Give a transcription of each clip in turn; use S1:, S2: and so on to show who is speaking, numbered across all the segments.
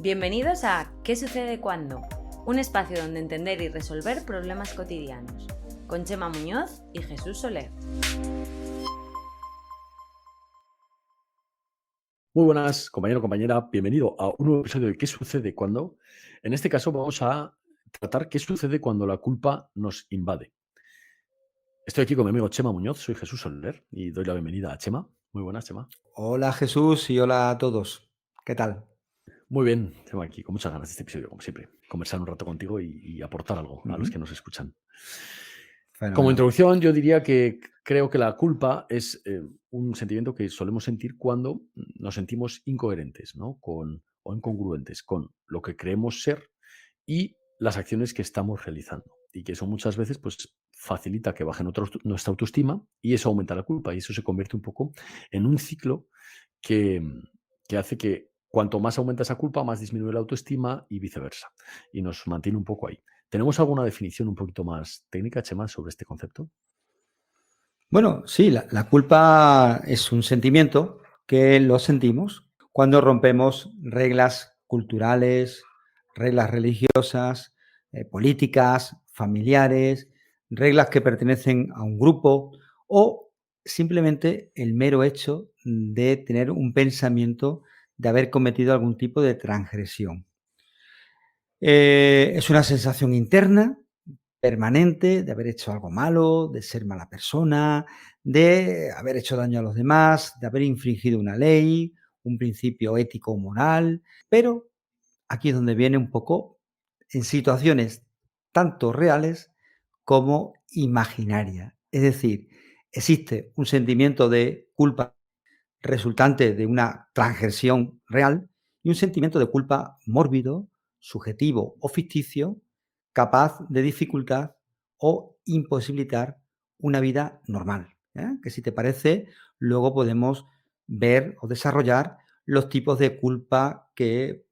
S1: Bienvenidos a ¿Qué sucede cuando? Un espacio donde entender y resolver problemas cotidianos, con Chema Muñoz y Jesús Soler.
S2: Muy buenas, compañero, compañera. Bienvenido a un nuevo episodio de ¿Qué sucede cuando? En este caso vamos a tratar qué sucede cuando la culpa nos invade. Estoy aquí con mi amigo Chema Muñoz, soy Jesús Soler y doy la bienvenida a Chema. Muy buenas, Chema.
S3: Hola Jesús y hola a todos. ¿Qué tal?
S2: Muy bien, Chema, aquí con muchas ganas de este episodio, como siempre. Conversar un rato contigo y aportar algo a los
S3: Ujú.
S2: que nos escuchan. Como
S3: Fenomenal.
S2: introducción, yo diría que creo que la culpa es un sentimiento que solemos sentir cuando nos sentimos incoherentes, ¿no? O incongruentes con lo que creemos ser y las acciones que estamos realizando. Y que eso muchas veces pues, facilita que baje nuestra autoestima y eso aumenta la culpa. Y eso se convierte un poco en un ciclo que, que hace que cuanto más aumenta esa culpa, más disminuye la autoestima y viceversa. Y nos mantiene un poco ahí. ¿Tenemos alguna definición un poquito más técnica, Chema, sobre este concepto?
S3: Bueno, sí, la culpa es un sentimiento que lo sentimos cuando rompemos reglas culturales, reglas religiosas, políticas, familiares, reglas que pertenecen a un grupo o simplemente el mero hecho de tener un pensamiento de haber cometido algún tipo de transgresión. Es una sensación interna permanente de haber hecho algo malo, de ser mala persona, de haber hecho daño a los demás, de haber infringido una ley, un principio ético o moral, pero aquí es donde viene un poco en situaciones tanto reales como imaginarias. Es decir, existe un sentimiento de culpa resultante de una transgresión real y un sentimiento de culpa mórbido, subjetivo o ficticio, capaz de dificultar o imposibilitar una vida normal. Que si te parece, luego podemos ver o desarrollar los tipos de culpa que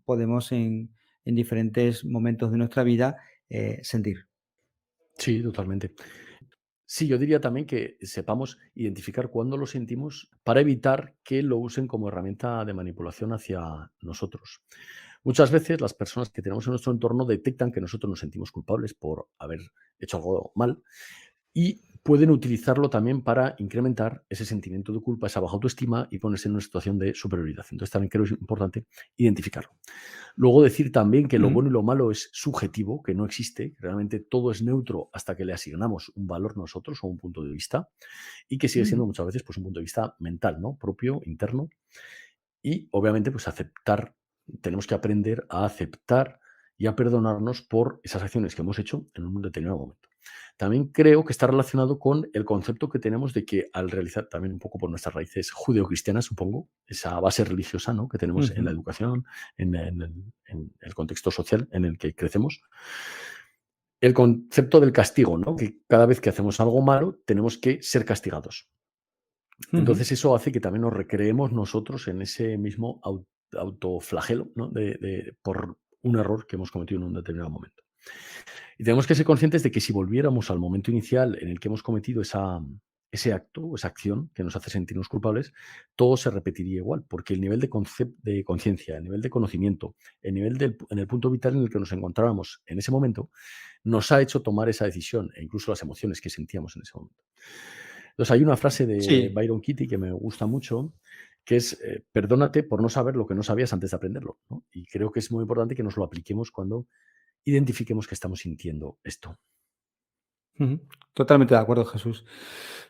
S3: podemos en diferentes momentos de nuestra vida sentir.
S2: Sí, totalmente. Sí, yo diría también que sepamos identificar cuándo lo sentimos para evitar que lo usen como herramienta de manipulación hacia nosotros. Muchas veces las personas que tenemos en nuestro entorno detectan que nosotros nos sentimos culpables por haber hecho algo mal y pueden utilizarlo también para incrementar ese sentimiento de culpa, esa baja autoestima y ponerse en una situación de superioridad. Entonces también creo que es importante identificarlo. Luego decir también que lo
S3: Ujú,
S2: bueno y lo malo es subjetivo, que no existe, que realmente todo es neutro hasta que le asignamos un valor nosotros o un punto de vista y que sigue
S3: ujú.
S2: siendo muchas veces pues, un punto de vista mental, ¿no? Propio, interno y obviamente pues aceptar, tenemos que aprender a aceptar y a perdonarnos por esas acciones que hemos hecho en un determinado momento. También creo que está relacionado con el concepto que tenemos de que al realizar, también un poco por nuestras raíces judeocristianas, supongo, esa base religiosa, ¿no?, que tenemos en la
S3: Ujú.
S2: educación, en el contexto social en el que crecemos. El concepto del castigo, ¿no? Que cada vez que hacemos algo malo tenemos que ser castigados.
S3: Ujú.
S2: Entonces eso hace que también nos recreemos nosotros en ese mismo autoflagelo, ¿no? Por un error que hemos cometido en un determinado momento. Y tenemos que ser conscientes de que si volviéramos al momento inicial en el que hemos cometido ese acto o esa acción que nos hace sentirnos culpables, todo se repetiría igual, porque el nivel de conciencia, el nivel de conocimiento, el nivel en el punto vital en el que nos encontrábamos en ese momento, nos ha hecho tomar esa decisión e incluso las emociones que sentíamos en ese momento. Entonces, hay una frase de
S3: Sí,
S2: Byron Katie que me gusta mucho, que es, perdónate por no saber lo que no sabías antes de aprenderlo, ¿no? Y creo que es muy importante que nos lo apliquemos cuando identifiquemos que estamos sintiendo esto.
S3: ujú, totalmente de acuerdo, Jesús.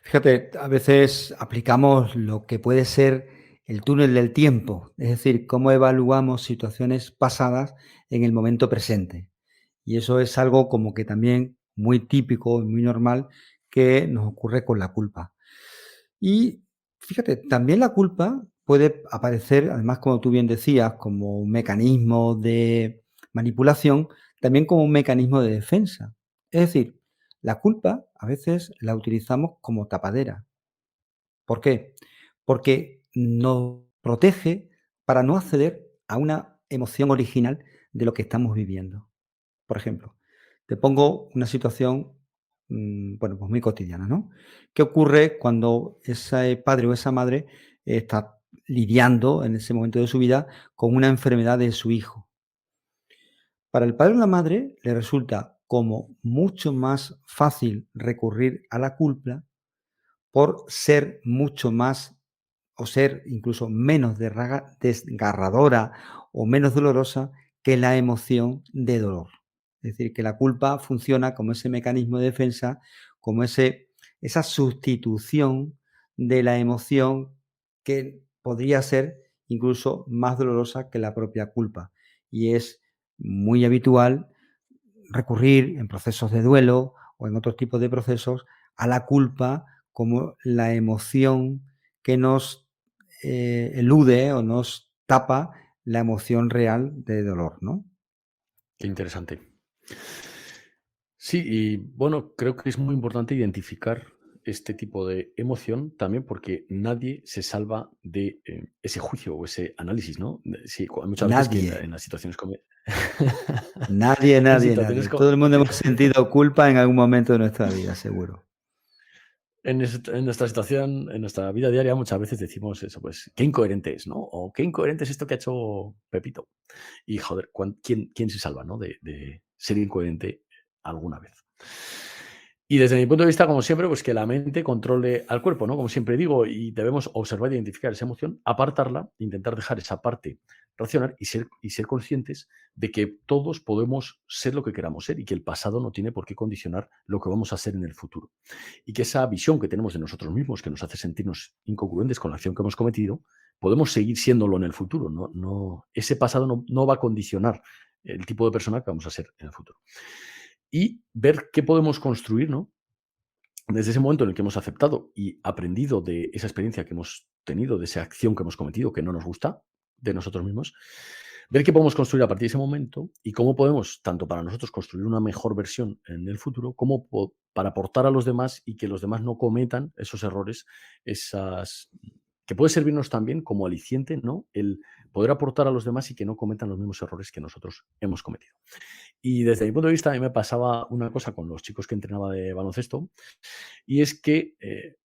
S3: Fíjate, a veces aplicamos lo que puede ser el túnel del tiempo, es decir, cómo evaluamos situaciones pasadas en el momento presente. Y eso es algo como que también muy típico y muy normal que nos ocurre con la culpa. Y fíjate, también la culpa puede aparecer, además, como tú bien decías, como un mecanismo de manipulación, también como un mecanismo de defensa. Es decir, la culpa a veces la utilizamos como tapadera. ¿Por qué? Porque nos protege para no acceder a una emoción original de lo que estamos viviendo. Por ejemplo, te pongo una situación, bueno, pues muy cotidiana, ¿no? ¿Qué ocurre cuando ese padre o esa madre está lidiando en ese momento de su vida con una enfermedad de su hijo. Para el padre o la madre le resulta como mucho más fácil recurrir a la culpa por ser mucho más o ser incluso menos desgarradora o menos dolorosa que la emoción de dolor. Es decir, que la culpa funciona como ese mecanismo de defensa, como esa sustitución de la emoción que podría ser incluso más dolorosa que la propia culpa. Y es muy habitual recurrir en procesos de duelo o en otros tipos de procesos a la culpa como la emoción que nos elude o nos tapa la emoción real de dolor, ¿no?
S2: Qué interesante. Sí, y bueno, creo que es muy importante identificar este tipo de emoción también porque nadie se salva de ese juicio o ese análisis, ¿no? Sí, muchas veces que
S3: Nadie,
S2: en las situaciones como...
S3: nadie,
S2: en
S3: nadie,
S2: situaciones
S3: nadie. Todo
S2: como...
S3: el mundo hemos sentido culpa en algún momento de nuestra vida, seguro.
S2: En nuestra situación, en nuestra vida diaria, muchas veces decimos eso, pues, qué incoherente es, ¿no? O qué incoherente es esto que ha hecho Pepito. Y joder, ¿quién se salva, ¿no? De ser incoherente alguna vez. Y desde mi punto de vista, como siempre, pues que la mente controle al cuerpo, ¿no? Como siempre digo, y debemos observar e identificar esa emoción, apartarla, intentar dejar esa parte racional y ser conscientes de que todos podemos ser lo que queramos ser y que el pasado no tiene por qué condicionar lo que vamos a ser en el futuro. Y que esa visión que tenemos de nosotros mismos, que nos hace sentirnos incongruentes con la acción que hemos cometido, podemos seguir siéndolo en el futuro. Ese pasado no va a condicionar el tipo de persona que vamos a ser en el futuro. Y ver qué podemos construir, ¿no? Desde ese momento en el que hemos aceptado y aprendido de esa experiencia que hemos tenido, de esa acción que hemos cometido que no nos gusta de nosotros mismos, ver qué podemos construir a partir de ese momento y cómo podemos, tanto para nosotros, construir una mejor versión en el futuro, como para aportar a los demás y que los demás no cometan esos errores, esas que puede servirnos también como aliciente, ¿no? El poder aportar a los demás y que no cometan los mismos errores que nosotros hemos cometido. Y desde mi punto de vista, a mí me pasaba una cosa con los chicos que entrenaba de baloncesto, y es que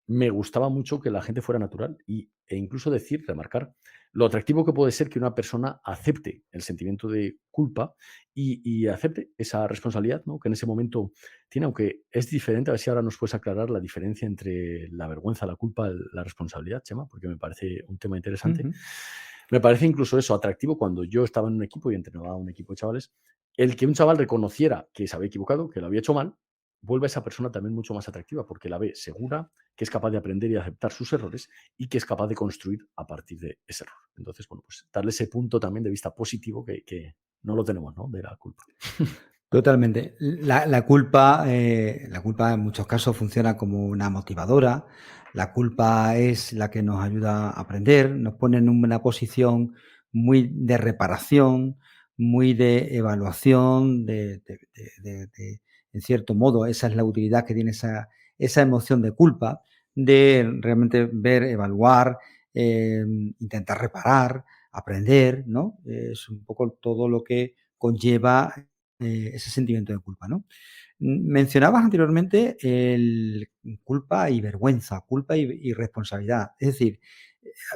S2: me gustaba mucho que la gente fuera natural e incluso decir, remarcar lo atractivo que puede ser que una persona acepte el sentimiento de culpa y acepte esa responsabilidad, ¿no? Que en ese momento tiene, aunque es diferente. A ver si ahora nos puedes aclarar la diferencia entre la vergüenza, la culpa, la responsabilidad, Chema, porque me parece un tema interesante.
S3: Ujú.
S2: Me parece incluso eso atractivo cuando yo estaba en un equipo y entrenaba a un equipo de chavales, el que un chaval reconociera que se había equivocado, que lo había hecho mal, vuelve a esa persona también mucho más atractiva, porque la ve segura, que es capaz de aprender y aceptar sus errores y que es capaz de construir a partir de ese error. Entonces, bueno, pues darle ese punto también de vista positivo que no lo tenemos, ¿no? De la culpa.
S3: Totalmente. La culpa en muchos casos funciona como una motivadora. La culpa es la que nos ayuda a aprender, nos pone en una posición muy de reparación, muy de evaluación, en cierto modo, esa es la utilidad que tiene esa emoción de culpa, de realmente ver, evaluar, intentar reparar, aprender, ¿no? Es un poco todo lo que conlleva ese sentimiento de culpa, ¿no? Mencionabas anteriormente el culpa y vergüenza, culpa y responsabilidad. Es decir,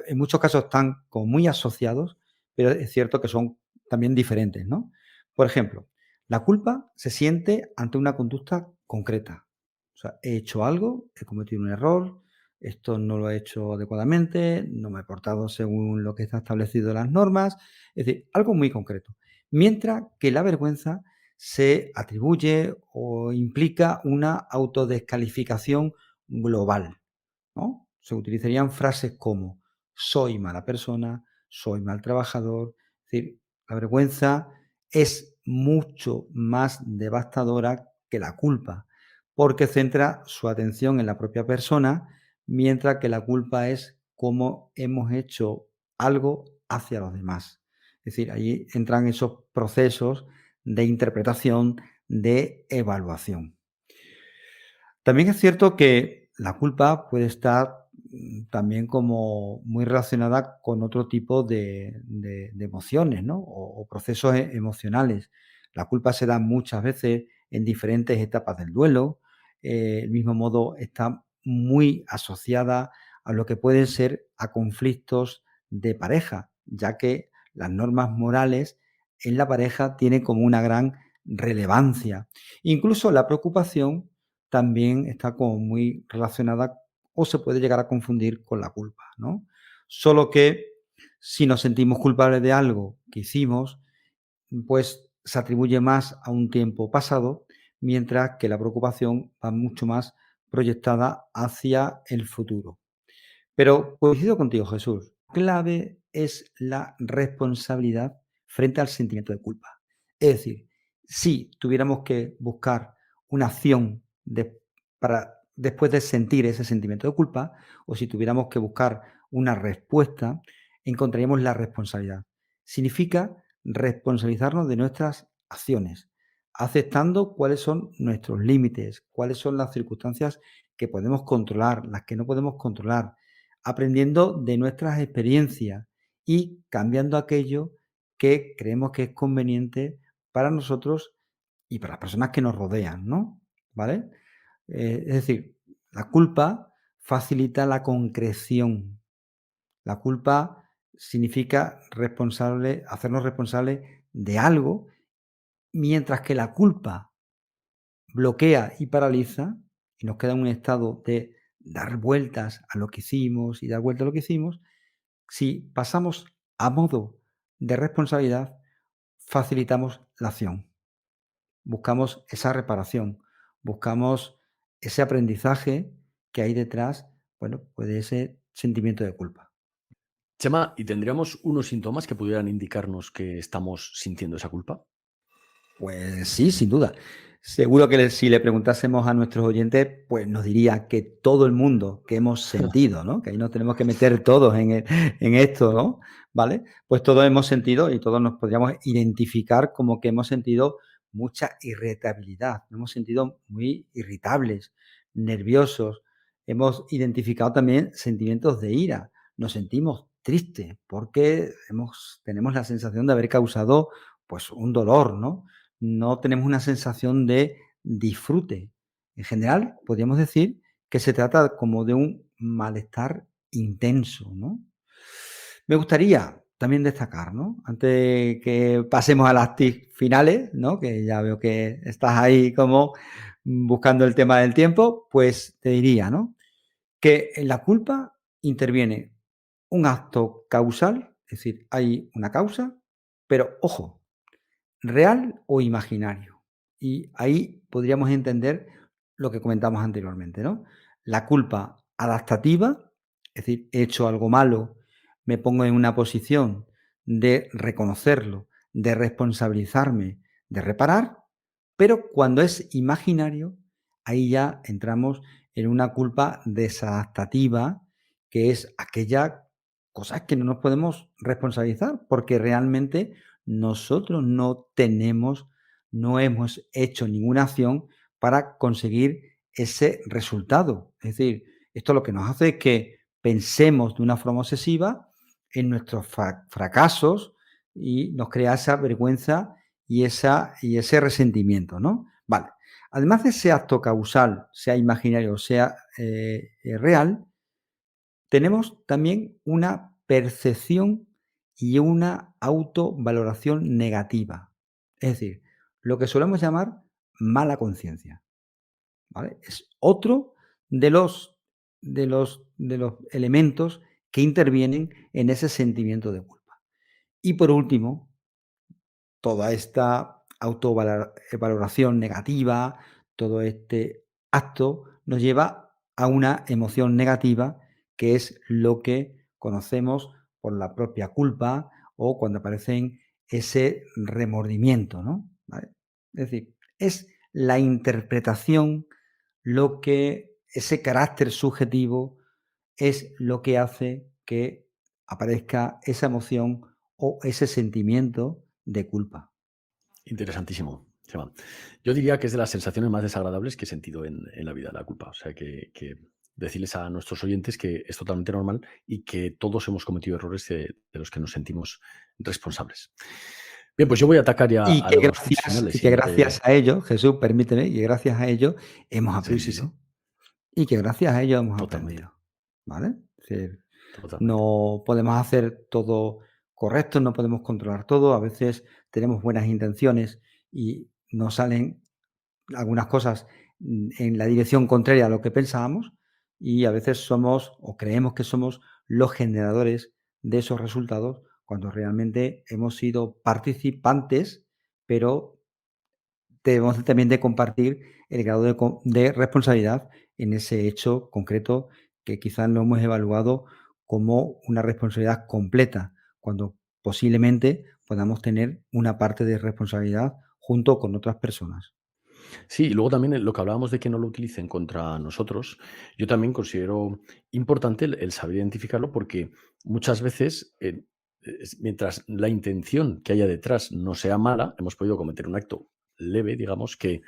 S3: en muchos casos están como muy asociados, pero es cierto que son también diferentes, ¿no? Por ejemplo, la culpa se siente ante una conducta concreta. O sea, he hecho algo, he cometido un error, esto no lo he hecho adecuadamente, no me he portado según lo que está establecido en las normas, es decir, algo muy concreto. Mientras que la vergüenza se atribuye o implica una autodescalificación global, ¿no? Se utilizarían frases como soy mala persona, soy mal trabajador. Es decir, la vergüenza es mucho más devastadora que la culpa, porque centra su atención en la propia persona, mientras que la culpa es cómo hemos hecho algo hacia los demás. Es decir, ahí entran esos procesos de interpretación, de evaluación. También es cierto que la culpa puede estar también como muy relacionada con otro tipo de emociones, ¿no? O procesos emocionales. La culpa se da muchas veces en diferentes etapas del duelo. Del mismo modo, está muy asociada a lo que pueden ser a conflictos de pareja, ya que las normas morales en la pareja tienen como una gran relevancia. Incluso la preocupación también está como muy relacionada o se puede llegar a confundir con la culpa, ¿no? Solo que si nos sentimos culpables de algo que hicimos, pues se atribuye más a un tiempo pasado, mientras que la preocupación va mucho más proyectada hacia el futuro. Pero coincido contigo, Jesús. Clave es la responsabilidad frente al sentimiento de culpa. Es decir, si tuviéramos que buscar una acción para después de sentir ese sentimiento de culpa, o si tuviéramos que buscar una respuesta, encontraríamos la responsabilidad. Significa responsabilizarnos de nuestras acciones, aceptando cuáles son nuestros límites, cuáles son las circunstancias que podemos controlar, las que no podemos controlar, aprendiendo de nuestras experiencias y cambiando aquello que creemos que es conveniente para nosotros y para las personas que nos rodean, ¿no? ¿Vale? Es decir, la culpa facilita la concreción. La culpa significa hacernos responsables de algo, mientras que la culpa bloquea y paraliza y nos queda en un estado de dar vueltas a lo que hicimos y dar vueltas a lo que hicimos. Si pasamos a modo de responsabilidad, facilitamos la acción, buscamos esa reparación, buscamos ese aprendizaje que hay detrás, bueno, pues de ese sentimiento de culpa.
S2: Chema, ¿y tendríamos unos síntomas que pudieran indicarnos que estamos sintiendo esa culpa?
S3: Pues sí, sin duda. Seguro que si le preguntásemos a nuestros oyentes, pues nos diría que todo el mundo que hemos sentido, ¿no? Que ahí nos tenemos que meter todos en esto, ¿no? ¿Vale? Pues todos hemos sentido y todos nos podríamos identificar como que hemos sentido mucha irritabilidad, nos hemos sentido muy irritables, nerviosos, hemos identificado también sentimientos de ira, nos sentimos tristes porque tenemos la sensación de haber causado pues un dolor, ¿no? No tenemos una sensación de disfrute. En general, podríamos decir que se trata como de un malestar intenso, ¿no? Me gustaría también destacar, ¿no? Antes de que pasemos a las TIC finales, ¿no? Que ya veo que estás ahí como buscando el tema del tiempo, pues te diría, ¿no? Que en la culpa interviene un acto causal, es decir, hay una causa, pero ojo, real o imaginario. Y ahí podríamos entender lo que comentamos anteriormente, ¿no? La culpa adaptativa, es decir, he hecho algo malo, me pongo en una posición de reconocerlo, de responsabilizarme, de reparar, pero cuando es imaginario, ahí ya entramos en una culpa desadaptativa, que es aquella cosa que no nos podemos responsabilizar, porque realmente nosotros no hemos hecho ninguna acción para conseguir ese resultado. Es decir, esto lo que nos hace es que pensemos de una forma obsesiva en nuestros fracasos y nos crea esa vergüenza y ese resentimiento, ¿no? Vale. Además de ese acto causal, sea imaginario o sea real, tenemos también una percepción y una autovaloración negativa. Es decir, lo que solemos llamar mala conciencia, ¿vale? Es otro de los elementos que intervienen en ese sentimiento de culpa. Y por último, toda esta autovaloración negativa, todo este acto nos lleva a una emoción negativa, que es lo que conocemos por la propia culpa o cuando aparecen ese remordimiento, ¿no? ¿Vale? Es decir, es la interpretación lo que ese carácter subjetivo es lo que hace que aparezca esa emoción o ese sentimiento de culpa.
S2: Interesantísimo, Chema. Yo diría que es de las sensaciones más desagradables que he sentido en la vida, la culpa. O sea, que decirles a nuestros oyentes que es totalmente normal y que todos hemos cometido errores de los que nos sentimos responsables. Bien, pues yo voy a atacar ya
S3: Y
S2: a
S3: que
S2: los tips
S3: gracias
S2: finales.
S3: y que gracias a ello, Jesús, permíteme, y gracias a ello hemos
S2: Sí, sí, sí,
S3: aprendido. Y que gracias a ello hemos
S2: totalmente.
S3: aprendido, ¿vale? Es decir,
S2: Totalmente.
S3: No podemos hacer todo correcto, no podemos controlar todo. A veces tenemos buenas intenciones y nos salen algunas cosas en la dirección contraria a lo que pensábamos, y a veces somos o creemos que somos los generadores de esos resultados cuando realmente hemos sido participantes, pero debemos también de compartir el grado de responsabilidad en ese hecho concreto que quizás no hemos evaluado como una responsabilidad completa, cuando posiblemente podamos tener una parte de responsabilidad junto con otras personas.
S2: Sí, y luego también lo que hablábamos de que no lo utilicen contra nosotros, yo también considero importante el saber identificarlo porque muchas veces, mientras la intención que haya detrás no sea mala, hemos podido cometer un acto leve, digamos, que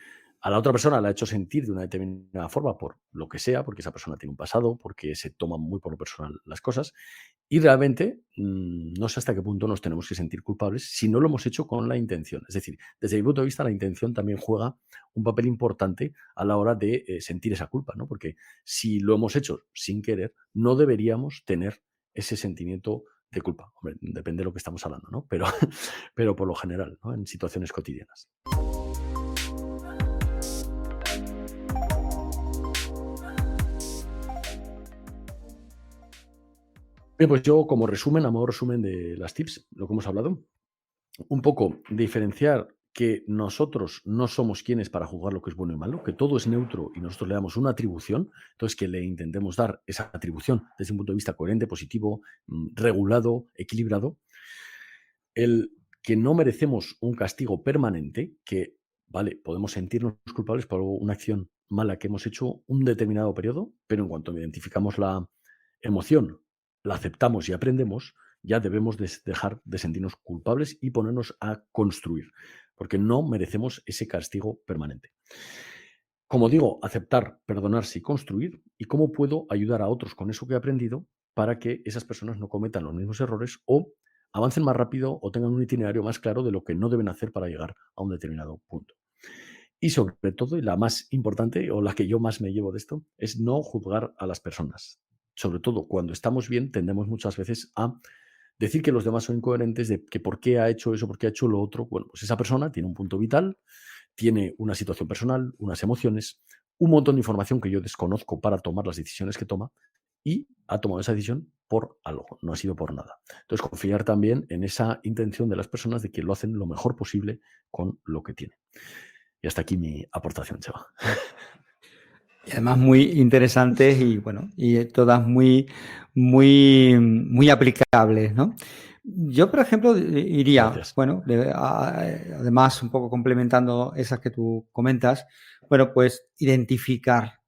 S2: a la otra persona la ha hecho sentir de una determinada forma por lo que sea, porque esa persona tiene un pasado, porque se toma muy por lo personal las cosas, y realmente, no sé hasta qué punto nos tenemos que sentir culpables si no lo hemos hecho con la intención. Es decir, desde mi punto de vista, la intención también juega un papel importante a la hora de, sentir esa culpa, ¿no? Porque si lo hemos hecho sin querer, no deberíamos tener ese sentimiento de culpa. Hombre, depende de lo que estamos hablando, ¿no? Pero pero por lo general, ¿no? En situaciones cotidianas. Bien, pues yo como resumen, a modo resumen de las tips, lo que hemos hablado, un poco diferenciar que nosotros no somos quienes para juzgar lo que es bueno y malo, que todo es neutro y nosotros le damos una atribución, entonces que le intentemos dar esa atribución desde un punto de vista coherente, positivo, regulado, equilibrado. El que no merecemos un castigo permanente, que, vale, podemos sentirnos culpables por una acción mala que hemos hecho un determinado periodo, pero en cuanto identificamos la emoción, la aceptamos y aprendemos, ya debemos dejar de sentirnos culpables y ponernos a construir, porque no merecemos ese castigo permanente. Como digo, aceptar, perdonarse y construir, y cómo puedo ayudar a otros con eso que he aprendido para que esas personas no cometan los mismos errores o avancen más rápido o tengan un itinerario más claro de lo que no deben hacer para llegar a un determinado punto. Y sobre todo, y la más importante, o la que yo más me llevo de esto, es no juzgar a las personas. Sobre todo cuando estamos bien, tendemos muchas veces a decir que los demás son incoherentes, de que por qué ha hecho eso, por qué ha hecho lo otro. Bueno, pues esa persona tiene un punto vital, tiene una situación personal, unas emociones, un montón de información que yo desconozco para tomar las decisiones que toma y ha tomado esa decisión por algo, no ha sido por nada. Entonces, confiar también en esa intención de las personas de que lo hacen lo mejor posible con lo que tienen. Y hasta aquí mi aportación, Chema.
S3: Y además muy interesantes y bueno, y todas muy aplicables, ¿no? Yo, por ejemplo, iría,
S2: Gracias.
S3: bueno, además un poco complementando esas que tú comentas, bueno, pues identificar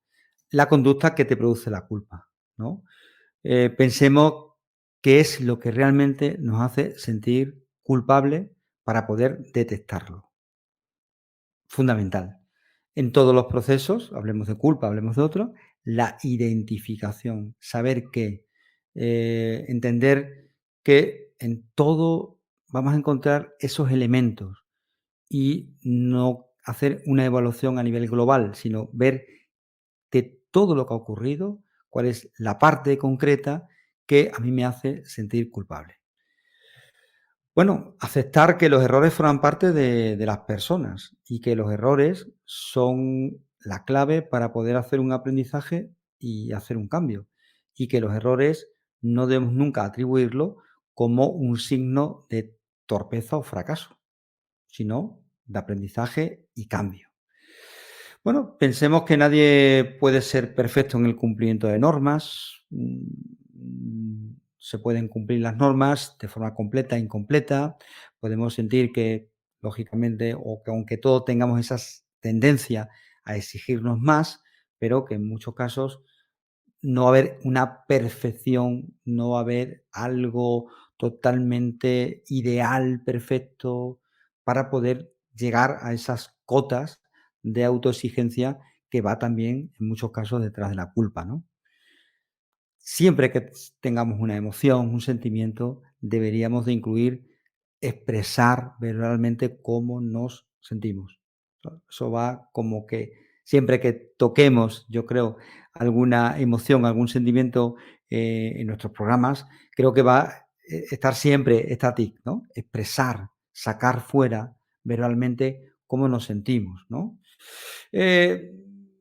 S3: la conducta que te produce la culpa, ¿no? Pensemos qué es lo que realmente nos hace sentir culpable para poder detectarlo. Fundamental. En todos los procesos, hablemos de culpa, hablemos de otro, la identificación, saber que, entender que en todo vamos a encontrar esos elementos y no hacer una evaluación a nivel global, sino ver de todo lo que ha ocurrido, cuál es la parte concreta que a mí me hace sentir culpable. Bueno, aceptar que los errores forman parte de las personas y que los errores son la clave para poder hacer un aprendizaje y hacer un cambio. Y que los errores no debemos nunca atribuirlo como un signo de torpeza o fracaso, sino de aprendizaje y cambio. Bueno, pensemos que nadie puede ser perfecto en el cumplimiento de normas. Se pueden cumplir las normas de forma completa e incompleta. Podemos sentir que, lógicamente, o que aunque todos tengamos esa tendencia a exigirnos más, pero que en muchos casos no va a haber una perfección, no va a haber algo totalmente ideal, perfecto, para poder llegar a esas cotas de autoexigencia que va también, en muchos casos, detrás de la culpa, ¿no? Siempre que tengamos una emoción, un sentimiento, deberíamos de incluir expresar verbalmente cómo nos sentimos. Eso va como que siempre que toquemos, yo creo, alguna emoción, algún sentimiento en nuestros programas, creo que va a estar siempre esta TIC, ¿no? Expresar, sacar fuera verbalmente cómo nos sentimos, ¿no?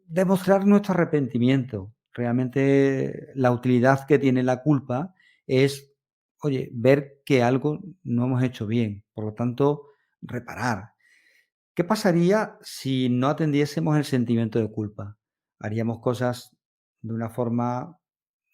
S3: Demostrar nuestro arrepentimiento. Realmente la utilidad que tiene la culpa es, oye, ver que algo no hemos hecho bien, por lo tanto, reparar. ¿Qué pasaría si no atendiésemos el sentimiento de culpa? Haríamos cosas de una forma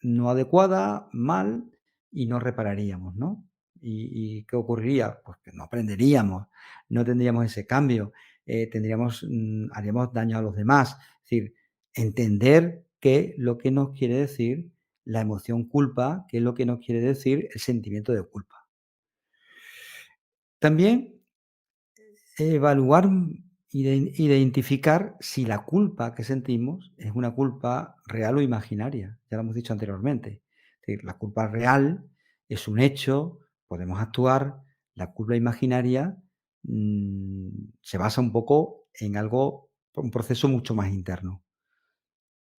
S3: no adecuada, mal, y no repararíamos, ¿no? ¿Y qué ocurriría? Pues que no aprenderíamos, no tendríamos ese cambio, haríamos daño a los demás. Es decir, entender qué es lo que nos quiere decir la emoción culpa, qué es lo que nos quiere decir el sentimiento de culpa. También evaluar, identificar si la culpa que sentimos es una culpa real o imaginaria. Ya lo hemos dicho anteriormente. Es decir, la culpa real es un hecho, podemos actuar. La culpa imaginaria se basa un poco en algo, un proceso mucho más interno.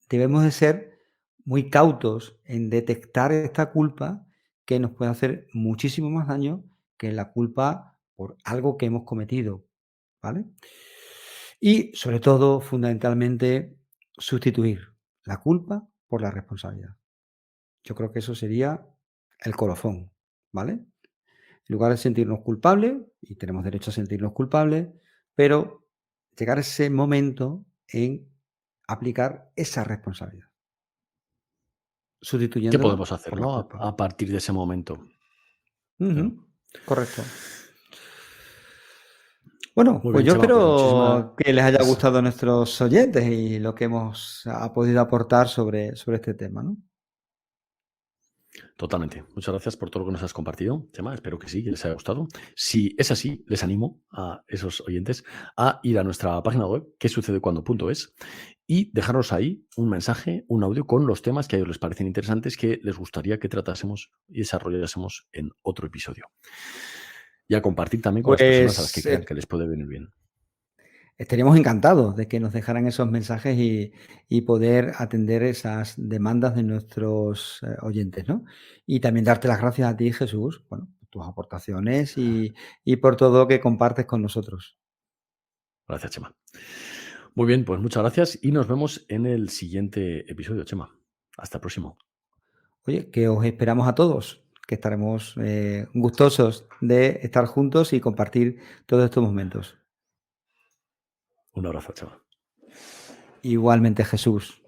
S3: Debemos de ser muy cautos en detectar esta culpa que nos puede hacer muchísimo más daño que la culpa por algo que hemos cometido, ¿vale? Y sobre todo, fundamentalmente, sustituir la culpa por la responsabilidad. Yo creo que eso sería el colofón, ¿vale? En lugar de sentirnos culpables, y tenemos derecho a sentirnos culpables, pero llegar a ese momento en aplicar esa responsabilidad,
S2: ¿Qué
S3: sustituyéndola
S2: podemos hacer,
S3: por la
S2: no?
S3: culpa.
S2: A partir de ese momento. Claro.
S3: Ujú, correcto. Bueno,
S2: Muy
S3: pues
S2: bien,
S3: yo
S2: Chema, pues muchísimas
S3: espero que les haya
S2: gracias.
S3: gustado a nuestros oyentes y lo que hemos podido aportar sobre este tema, ¿no?
S2: Totalmente. Muchas gracias por todo lo que nos has compartido, Chema. Espero que sí, que les haya gustado. Si es así, les animo a esos oyentes a ir a nuestra página web, quesucedecuando.es, y dejarnos ahí un mensaje, un audio con los temas que a ellos les parecen interesantes, que les gustaría que tratásemos y desarrollásemos en otro episodio. Y a compartir también con las personas a las que
S3: Pues
S2: crean que les puede venir bien.
S3: estaríamos encantados de que nos dejaran esos mensajes y poder atender esas demandas de nuestros oyentes, ¿no? Y también darte las gracias a ti, Jesús, bueno, por tus aportaciones y por todo lo que compartes con nosotros.
S2: Gracias, Chema. Muy bien, pues muchas gracias y nos vemos en el siguiente episodio, Chema. Hasta el próximo.
S3: Oye, que os esperamos a todos, que estaremos gustosos de estar juntos y compartir todos estos momentos.
S2: Un abrazo, Chema.
S3: Igualmente, Jesús.